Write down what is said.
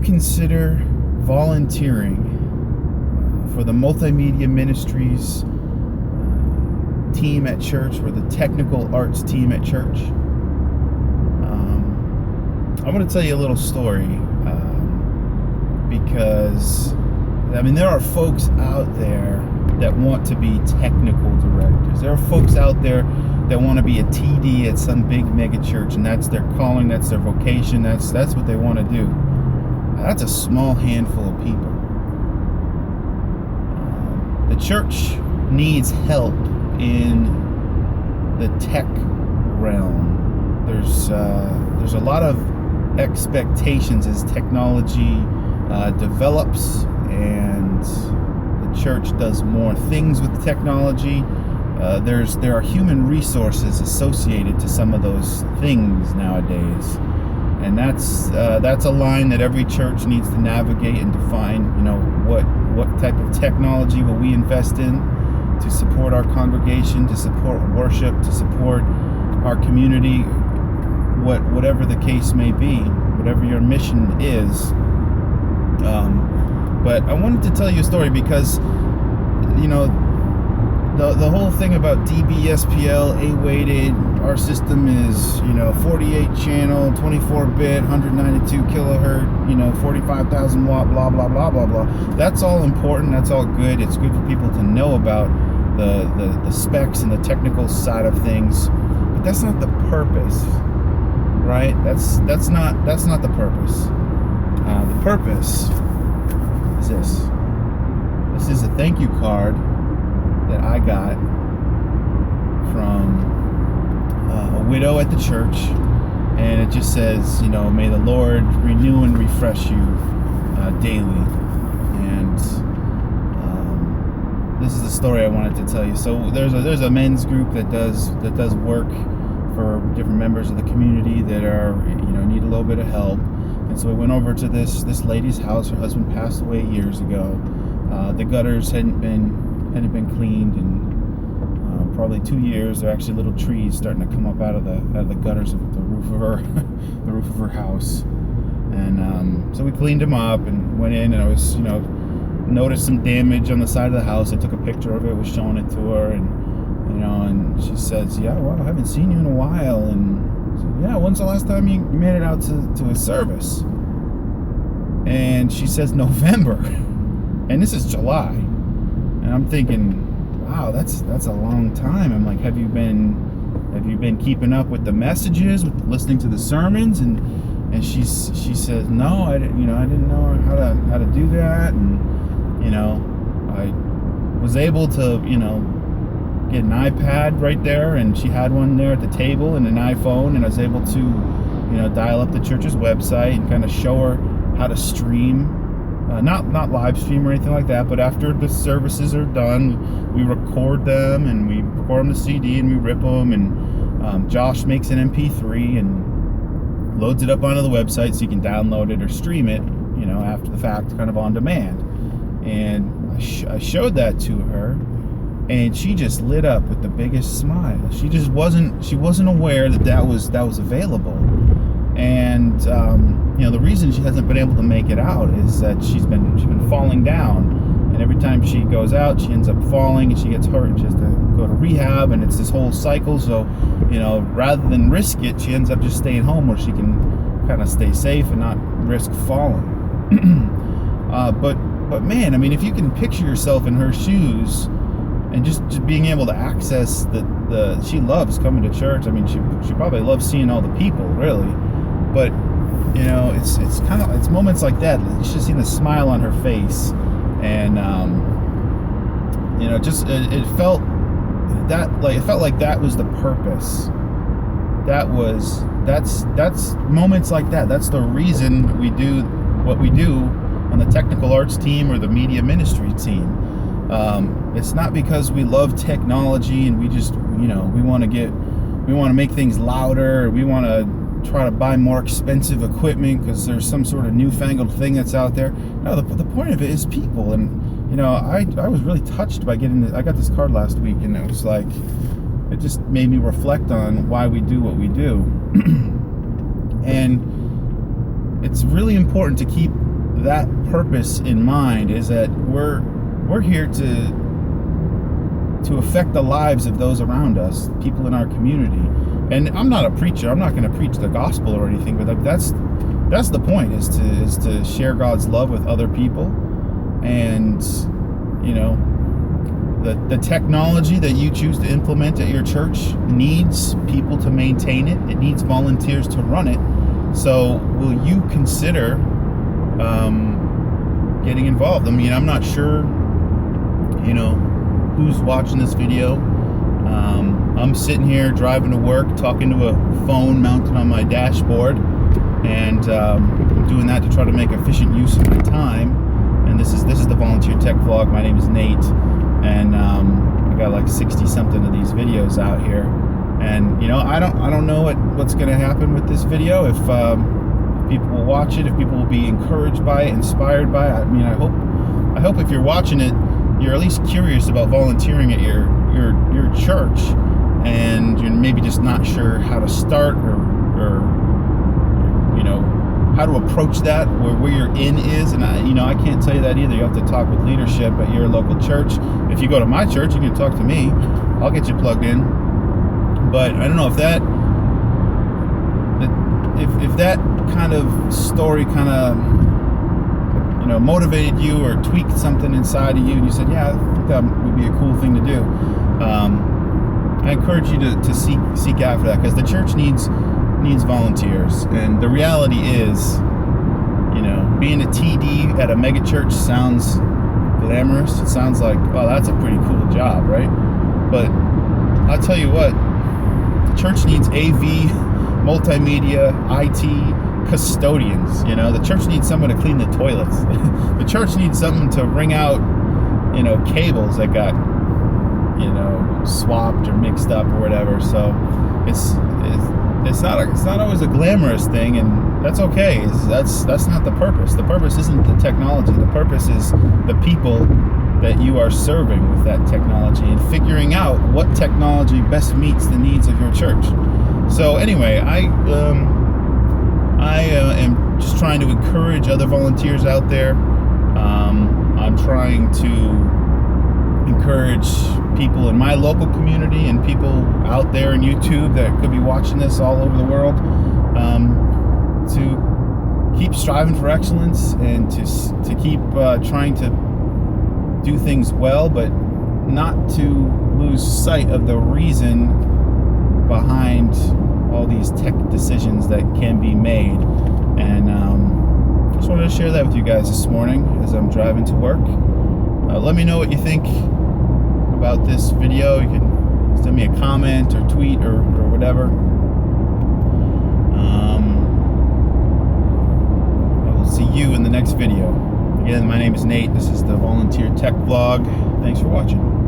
consider volunteering for the multimedia ministries team at church, or the technical arts team at church? I want to tell you a little story because, I mean, there are folks out there that want to be technical directors. There are folks out there that want to be a TD at some big mega church, and that's their calling, that's their vocation, that's what they want to do. That's a small handful of people. The church needs help in the tech realm. There's a lot of expectations as technology develops and the church does more things with technology. There are human resources associated to some of those things nowadays, and that's a line that every church needs to navigate and define. What type of technology will we invest in to support our congregation, to support worship, to support our community, whatever the case may be, whatever your mission is. But I wanted to tell you a story because, the whole thing about DBSPL, A-weighted, our system is, 48 channel, 24-bit, 192 kilohertz, 45,000 watt, blah, blah, blah, blah, blah. That's all important. That's all good. It's good for people to know about the specs and the technical side of things. But that's not the purpose, right? That's not the purpose. The purpose is this. This is a thank you card that I got from a widow at the church, and it just says, may the Lord renew and refresh you daily. And this is the story I wanted to tell you. So there's a men's group that does work for different members of the community that are need a little bit of help. And so we went over to this lady's house. Her husband passed away years ago. The gutters hadn't been cleaned in probably 2 years. There are actually little trees starting to come up out of the gutters of the roof of her house. And so we cleaned them up and went in, and I was noticed some damage on the side of the house. I took a picture of it, was showing it to her, and she says, "Yeah, well, I haven't seen you in a while." And I said, "Yeah, when's the last time you made it out to a service?" And she says, "November." And this is July. And I'm thinking, wow, that's a long time. I'm like, have you been keeping up with the messages, with listening to the sermons? And she says, no, I didn't know how to do that. And I was able to get an iPad right there, and she had one there at the table, and an iPhone, and I was able to dial up the church's website and kind of show her how to stream. Not live stream or anything like that, but after the services are done, we record them, and we record them to CD, and we rip them, and Josh makes an MP3 and loads it up onto the website so you can download it or stream it, after the fact, kind of on demand. And I showed that to her, and she just lit up with the biggest smile. She wasn't aware that was available. And the reason she hasn't been able to make it out is that she's been falling down, and every time she goes out, she ends up falling, and she gets hurt, and she has to go to rehab, and it's this whole cycle. So, rather than risk it, she ends up just staying home where she can kind of stay safe and not risk falling. But man, I mean, if you can picture yourself in her shoes, and just being able to access she loves coming to church. I mean, she probably loves seeing all the people, really. But it's moments like that. You should see the smile on her face, and it felt like that was the purpose. That's moments like that. That's the reason we do what we do on the technical arts team or the media ministry team. It's not because we love technology and we just we want to make things louder, or we want to try to buy more expensive equipment because there's some sort of newfangled thing that's out there. No, the point of it is people. And I was really touched by I got this card last week, and it was like, it just made me reflect on why we do what we do. And it's really important to keep that purpose in mind, is that we're here to affect the lives of those around us, people in our community. And I'm not a preacher. I'm not going to preach the gospel or anything, but that's the point, is to share God's love with other people. And the technology that you choose to implement at your church needs people to maintain it. It needs volunteers to run it. So will you consider getting involved? I mean, I'm not sure who's watching this video. I'm sitting here driving to work, talking to a phone mounted on my dashboard, and I'm doing that to try to make efficient use of my time. And this is the Volunteer Tech Vlog. My name is Nate, and I got like 60 something of these videos out here. And I don't know what's going to happen with this video. If people will watch it, if people will be encouraged by it, inspired by it. I mean, I hope if you're watching it, you're at least curious about volunteering at your church, and you're maybe just not sure how to start or how to approach that, where your in is. And I can't tell you that either. You have to talk with leadership at your local church. If you go to my church, you can talk to me. I'll get you plugged in. But I don't know if that kind of story kind of motivated you or tweaked something inside of you, and you said, yeah, I think that would be a cool thing to do. I encourage you to seek after that, because the church needs volunteers. And the reality is, being a TD at a mega church sounds glamorous. It sounds like, oh, that's a pretty cool job, right? But I'll tell you what, the church needs AV, multimedia, IT, custodians. The church needs someone to clean the toilets. The church needs someone to ring out cables that got swapped or mixed up or whatever. So it's not always a glamorous thing, and that's okay. That's not the purpose. The purpose isn't the technology. The purpose is the people that you are serving with that technology, and figuring out what technology best meets the needs of your church. So anyway, I am just trying to encourage other volunteers out there. I'm trying to encourage people in my local community and people out there in YouTube that could be watching this all over the world, to keep striving for excellence, and to keep trying to do things well, but not to lose sight of the reason behind all these tech decisions that can be made. And just wanted to share that with you guys this morning as I'm driving to work. Let me know what you think about this video. You can send me a comment or tweet or whatever. I will see you in the next video. Again, my name is Nate. This is the Volunteer Tech Vlog. Thanks for watching.